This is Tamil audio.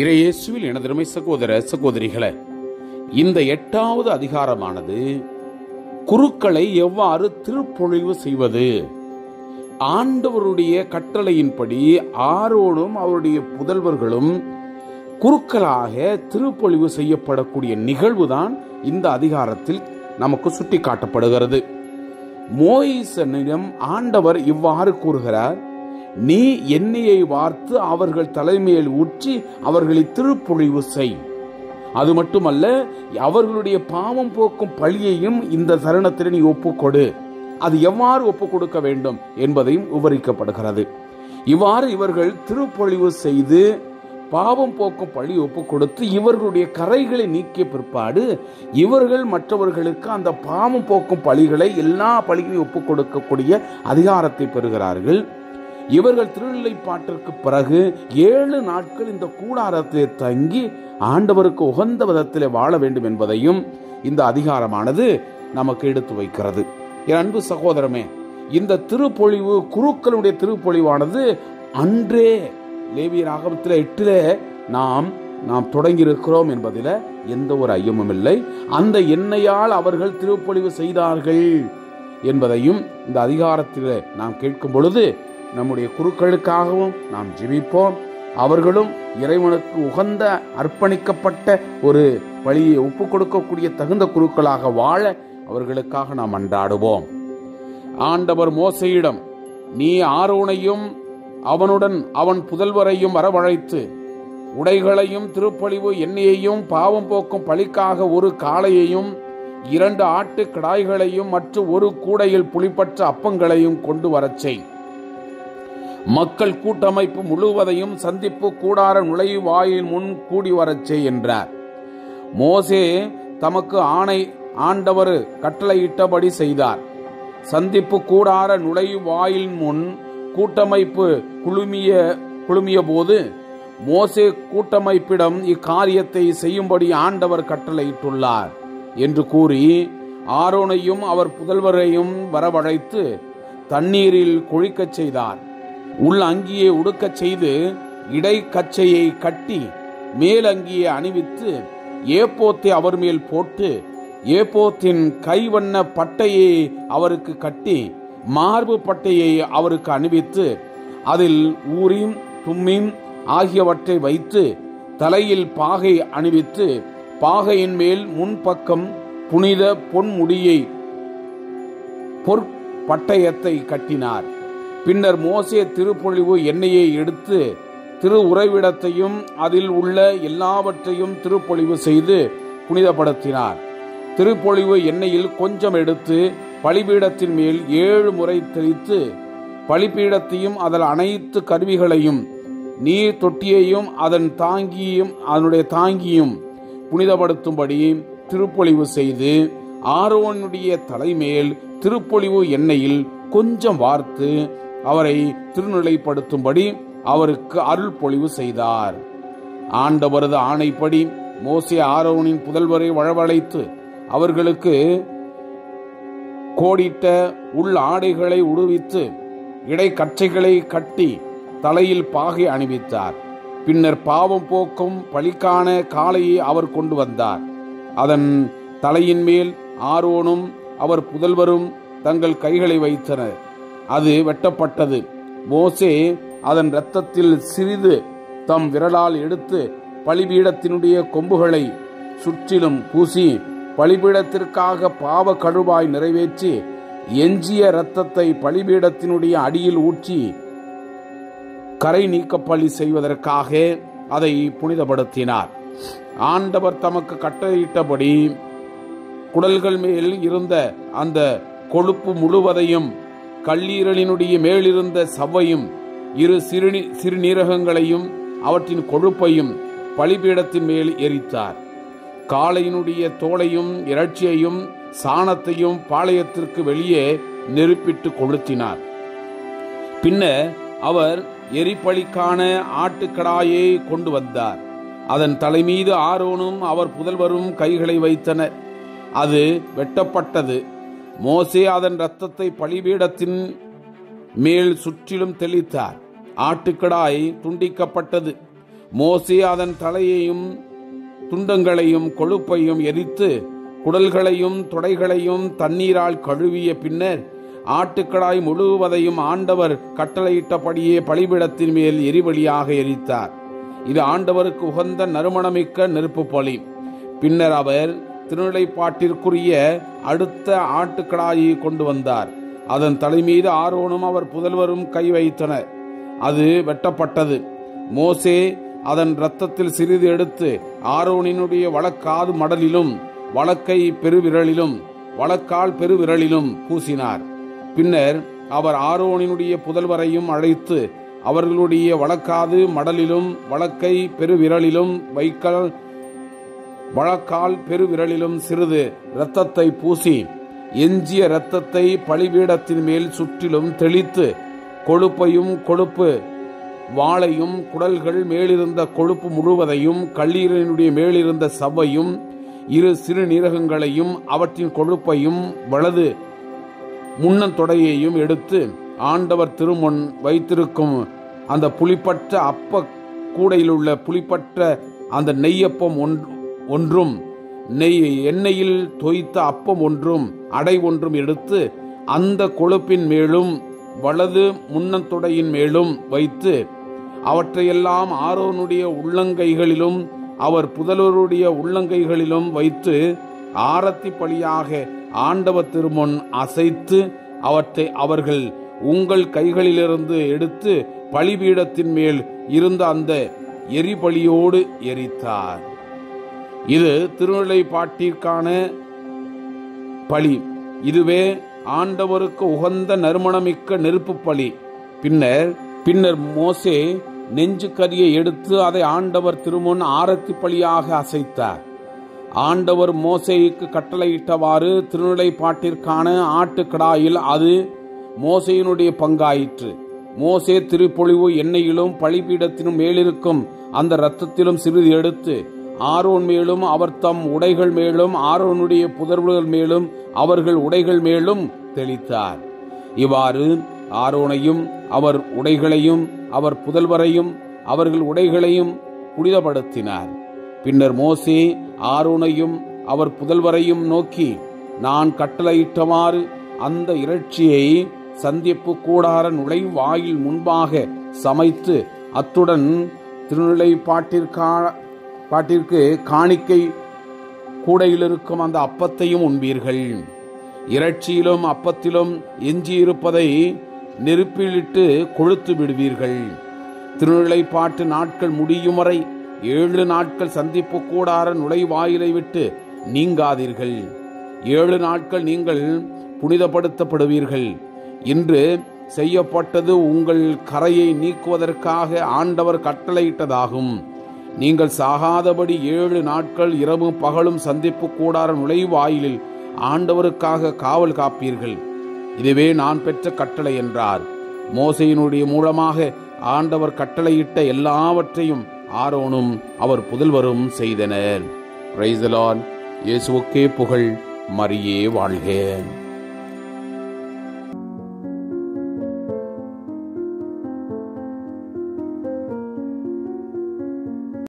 இறையேசுவில் எனதருமை சகோதர சகோதரிகளே, இந்த 8வது அதிகாரமானது குருக்களை எவ்வாறு திருப்பொழிவு செய்வது, ஆண்டவருடைய கட்டளையின்படி ஆரோனும் அவருடைய புதல்வர்களும் குருக்களாக திருப்பொழிவு செய்யப்படக்கூடிய நிகழ்வுதான் இந்த அதிகாரத்தில் நமக்கு சுட்டி காட்டப்படுகிறது. மோசேயிடம் ஆண்டவர் இவ்வாறு கூறுகிறார்: நீ எண்ணெயை வார்த்து அவர்கள் தலைமையில் ஊற்றி அவர்களை திருப்பொழிவு செய். அது மட்டுமல்ல, அவர்களுடைய பாவம் போக்கும் பழியையும் இந்த தருணத்தில் நீ ஒப்புக்கொடு. அது எவ்வாறு ஒப்புக் கொடுக்க வேண்டும் என்பதையும் விவரிக்கப்படுகிறது. இவ்வாறு இவர்கள் திருப்பொழிவு செய்து பாவம் போக்கும் பழி ஒப்புக் கொடுத்து இவர்களுடைய கரைகளை நீக்கிய பிற்பாடு இவர்கள் மற்றவர்களுக்கு அந்த பாவம் போக்கும் பழிகளை எல்லா பழிகளையும் ஒப்புக் கொடுக்கக்கூடிய அதிகாரத்தை பெறுகிறார்கள். இவர்கள் திருநிலைப்பாட்டிற்கு பிறகு 7 நாட்கள் இந்த கூடாரத்திலே தங்கி ஆண்டவருக்கு உகந்த விதத்திலே வாழ வேண்டும் என்பதையும் இந்த அதிகாரமானது நமக்கு எடுத்து வைக்கிறது. என் அன்பு சகோதரமே, இந்த திருப்பொழிவு, குருக்களுடைய திருப்பொழிவானது அன்றே லேவியராகமத்தில் 8 நாம் தொடங்கி இருக்கிறோம் என்பதில் எந்த ஒரு ஐயமும் இல்லை. அந்த எண்ணெயால் அவர்கள் திருப்பொழிவு செய்தார்கள் என்பதையும் இந்த அதிகாரத்தில் நாம் கேட்கும் பொழுது நம்முடைய குருக்களுக்காகவும் நாம் ஜெபிப்போம். அவர்களும் இறைவனுக்கு உகந்த அர்ப்பணிக்கப்பட்ட ஒரு பலியை ஒப்புக் கொடுக்கக்கூடிய தகுந்த குருக்களாக வாழ அவர்களுக்காக நாம் மன்றாடுவோம். ஆண்டவர் மோசேயிடம், நீ ஆரோனையும் அவனுடன் அவன் புதல்வரையும் வரவழைத்து உடைகளையும் திருப்பொழிவு எண்ணெயையும் பாவம் போக்கும் பலிக்காக 1 காளையையும் 2 ஆட்டு கிடாய்களையும் மற்றும் 1 கூடையில் புளிப்பற்ற அப்பங்களையும் கொண்டு வரச் செய். மக்கள் கூட்டமைப்பு முழுவதையும் சந்திப்பு கூடார நுழைவாயில் முன் கூடி வரச் செய் என்றார். மோசே தமக்கு ஆண்டவர் கட்டளையிட்டபடி செய்தார். சந்திப்பு கூடார நுழைவாயில் முன் கூட்டமைப்பு குழுமிய போது மோசே கூட்டமைப்பிடம் இக்காரியத்தை செய்யும்படி ஆண்டவர் கட்டளையிட்டுள்ளார் என்று கூறி ஆரோனையும் அவர் புதல்வரையும் வரவழைத்து தண்ணீரில் குளிக்கச் செய்தார். உள் அங்கியை உடுக்கச் செய்து இடைக்கச்சையை கட்டி மேல் அங்கியை அணிவித்து ஏப்போத்தை அவர் மேல் போட்டு ஏப்போத்தின் கைவண்ண பட்டையை அவருக்கு கட்டி மார்பு பட்டையை அவருக்கு அணிவித்து அதில் ஊரீம் தும்மீம் ஆகியவற்றை வைத்து தலையில் பாகை அணிவித்து பாகையின் மேல் முன்பக்கம் புனித பொன்முடியை பொற்பட்டயத்தை கட்டினார். பின்னர் மோசே திருப்பொழிவு எண்ணெயை எடுத்து திரு உறைவிடத்தையும் அதில் உள்ள எல்லாவற்றையும் திருப்பொழிவு செய்து புனிதப்படுத்தினார். திருப்பொழிவு எண்ணெயில் கொஞ்சம் எடுத்து பலிபீடத்தின் மேல் 7 முறை தெளித்து பலிபீடத்தையும் அதன் அனைத்து கருவிகளையும் நீர் தொட்டியையும் அதனுடைய தாங்கியும் புனிதப்படுத்தும்படி திருப்பொழிவு செய்து ஆரோனுடைய தலைமேல் திருப்பொழிவு எண்ணெயில் கொஞ்சம் வார்த்து அவரை திருநிலைப்படுத்தும்படி அவருக்கு அருள் பொழிவு செய்தார். ஆண்டவரது ஆணைப்படி மோசே ஆரோனின் புதல்வரை வரவழைத்து அவர்களுக்கு கோடிட்ட உள் ஆடைகளை உடுவித்து இடைக்கச்சைகளை கட்டி தலையில் பாகை அணிவித்தார். பின்னர் பாவம் போக்கும் பலிக்கான காளையை அவர் கொண்டு வந்தார். அதன் தலையின் மேல் ஆரோனும் அவர் புதல்வரும் தங்கள் கைகளை வைத்தனர். அது வெட்டப்பட்டது. மோசே அதன் இரத்தத்தில் சிறிது தம் விரலால் எடுத்து பலிபீடத்தினுடைய கொம்புகளை சுற்றிலும் பூசி பலிபீடத்திற்காக பாவ கழுவாய் நிறைவேற்றி எஞ்சிய இரத்தத்தை பலிபீடத்தினுடைய அடியில் ஊற்றி கரை நீக்க பலி செய்வதற்காக அதை புனிதப்படுத்தினார். ஆண்டவர் தமக்கு கட்டளையிட்டபடி குடல்கள் மேல் இருந்த அந்த கொழுப்பு முழுவதையும் கல்லீரலினுடைய மேலிருந்த சவ்வையும் 2 சிறுநீரகங்களையும் அவற்றின் கொழுப்பையும் பலிபீடத்தின் மேல் எரித்தார். காளையினுடைய தோலையும் இறைச்சியையும் சாணத்தையும் பாளையத்திற்கு வெளியே நெருப்பிட்டு கொளுத்தினார். பின்னர் அவர் எரிபலிக்கான ஆட்டுக்கடாயை கொண்டு வந்தார். அதன் தலைமீது ஆரோனும் அவர் புதல்வரும் கைகளை வைத்தனர். அது வெட்டப்பட்டது. மோசே அதன் இரத்தத்தை பலிபீடத்தின் மேல் சுற்றிலும் தெளித்தார். ஆட்டுக்கடாய் துண்டிக்கப்பட்டது. மோசே அதன் தலையையும் துண்டங்களையும் கொழுப்பையும் எரித்து குடல்களையும் தொடைகளையும் தண்ணீரால் கழுவிய பின்னர் ஆட்டுக்கடாய் முழுவதையும் ஆண்டவர் கட்டளையிட்டபடியே பலிபீடத்தின் மேல் எரிபலியாக எரித்தார். இது ஆண்டவருக்கு உகந்த நறுமணமிக்க நெருப்பு பலி. பின்னர் அவர் திருநிலைப்பாட்டிற்குரிய அடுத்த ஆட்டுக்கடாயை கொண்டு வந்தார். அதன் தலைமீது ஆரோனும் அவர் புதல்வரும் கை வைத்தனர். அது வெட்டப்பட்டது. மோசே அதன் இரத்தத்தில் சிறிது எடுத்து ஆரோனினுடைய வலக்காது மடலிலும் வலக்கை பெருவிரலிலும் வலக்கால் பெருவிரலிலும் பூசினார். பின்னர் அவர் ஆரோனினுடைய புதல்வரையும் அழைத்து அவர்களுடைய வலக்காது மடலிலும் வலக்கை பெருவிரலிலும் வலக்கால் பெருவிரலிலும் சிறிது இரத்தத்தை பூசி எஞ்சிய இரத்தத்தை பலிபீடத்தின் மேல் சுற்றிலும் தெளித்து கொழுப்பையும் கொழுப்பு வாளையும் குடல்கள் மேலிருந்த கொழுப்பு முழுவதையும் கல்லீரலினுடைய மேலிருந்த சவ்வையும் இரு சிறுநீரகங்களையும் அவற்றின் கொழுப்பையும் வலது முன்னந்தொடையையும் எடுத்து ஆண்டவர் திருமுன் வைத்திருக்கும் அந்த புளிப்பற்ற அப்ப கூடையிலுள்ள புளிப்பற்ற அந்த நெய்யப்பம் ஒன்றும் எண்ணெயில் தோய்த்த அப்பம் ஒன்றும் அடை ஒன்றும் எடுத்து அந்த கொழுப்பின் மேலும் வலது முன்னந்தொடையின் மேலும் வைத்து அவற்றையெல்லாம் ஆரோனுடைய உள்ளங்கைகளிலும் அவர் புதல்வருடைய உள்ளங்கைகளிலும் வைத்து ஆரத்தி பலியாக ஆண்டவர் திருமுன் அசைத்து அவற்றை அவர்கள் உங்கள் கைகளிலிருந்து எடுத்து பலிபீடத்தின் மேல் இருந்த அந்த எரிபலியோடு எரித்தார். இது திருநிலைப்பாட்டிற்கான பலி. இதுவே ஆண்டவருக்கு உகந்த நறுமணமிக்க நெருப்பு பலி. பின்னர் மோசே நெஞ்சு கரியை எடுத்து அதை ஆண்டவர் திருமுன் ஆரத்தி பலியாக அசைத்தார். ஆண்டவர் மோசேக்கு கட்டளையிட்டவாறு திருநிலைப்பாட்டிற்கான ஆட்டுக்கடாயில் அது மோசேயினுடைய பங்காயிற்று. மோசே திருப்பொழிவு எண்ணெயிலும் பலிபீடத்திலும் மேலிருக்கும் அந்த இரத்தத்திலும் சிறிது எடுத்து ஆரோன் மேலும் அவர் தம் உடைகள் மேலும் ஆரோனுடைய புதல்வர்கள் மேலும் அவர்கள் உடைகள் மேலும் தெளித்தார். இவ்வாறு ஆரோனையும் அவர் உடைகளையும் அவர் புதல்வரையும் அவர்கள் உடைகளையும் புனிதப்படுத்தினார். பின்னர் மோசே ஆரோனையும் அவர் புதல்வரையும் நோக்கி, நான் கட்டளையிட்டவாறு அந்த இறைச்சியை சந்திப்பு கூடார நுழைவாயில் முன்பாக சமைத்து அத்துடன் திருநிலைப்பாட்டிற்கு காணிக்கை கூடையில் இருக்கும் அந்த அப்பத்தையும் உண்பீர்கள். இறைச்சியிலும் அப்பத்திலும் எஞ்சியிருப்பதை நெருப்பிலிட்டு கொளுத்து விடுவீர்கள். திருநிலைப்பாட்டு நாட்கள் முடியும் வரை 7 நாட்கள் சந்திப்பு கூடார நுழைவாயிலை விட்டு நீங்காதீர்கள். 7 நாட்கள் நீங்கள் புனிதப்படுத்தப்படுவீர்கள். இன்று செய்யப்பட்டது உங்கள் கரையை நீக்குவதற்காக ஆண்டவர் கட்டளையிட்டதாகும். நீங்கள் சாகாதபடி 7 நாட்கள் இரவும் பகலும் சந்திப்பு கூடார நுழைவாயிலில் ஆண்டவருக்காக காவல் காப்பீர்கள். இதுவே நான் பெற்ற கட்டளை என்றார். மோசேயினுடைய மூலமாக ஆண்டவர் கட்டளையிட்ட எல்லாவற்றையும் ஆரோனும் அவர் புதல்வரும் செய்தனர். Praise the Lord. இயேசுவுக்கே புகழ். மரியே வாழ்க.